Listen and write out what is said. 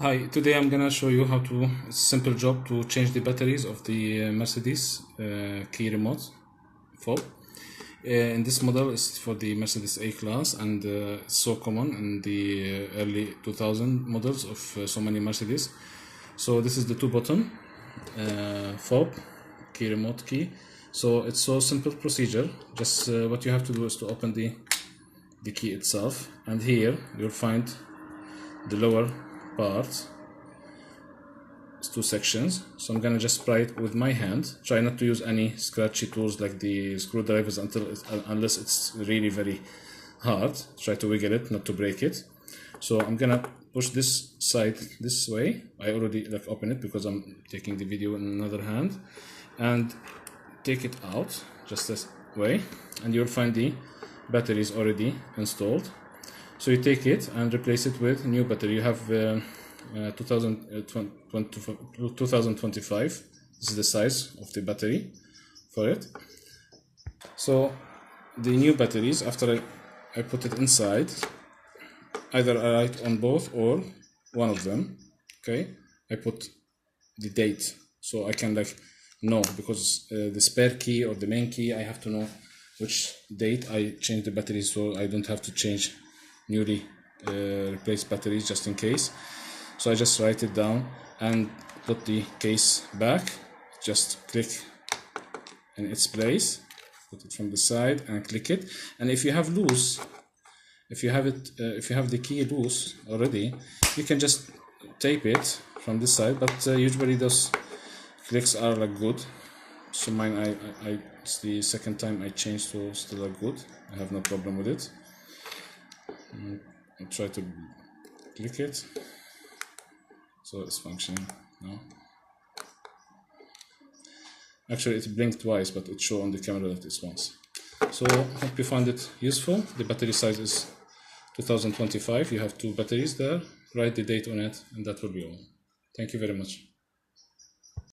Hi, today I'm gonna show you how to, it's a simple job to change the batteries of the Mercedes key remote fob. In this model is for the Mercedes A-Class, and it's so common in the early 2000 models of so many Mercedes. So this is the two button fob key remote key. So it's so simple procedure. Just what you have to do is to open the key itself, and here you'll find the lower part. It's two sections, so I'm gonna just pry it with my hand. Try not to use any scratchy tools like the screwdrivers unless it's really very hard. Try to wiggle it, not to break it. So I'm gonna push this side this way. I already open it because I'm taking the video in another hand, and take it out just this way, and you'll find the batteries already installed. So you take it and replace it with new battery. You have 2025. This is the size of the battery for it. So the new batteries, after I put it inside, either I write on both or one of them. Okay, I put the date so I can know, because the spare key or the main key, I have to know which date I change the batteries, so I don't have to change newly replaced batteries just in case. So I just write it down and put the case back. Just click in its place, put it from the side and click it. And if you have loose, if you have the key loose already, you can just tape it from this side. But usually those clicks are good. So mine, it's the second time I changed, so still are good. I have no problem with it. I'll try to click it, so it's functioning now. Actually it blinked twice, but it showed on the camera that it's once. So hope you found it useful. The battery size is 2025. You have two batteries there. Write the date on it, and that will be all. Thank you very much.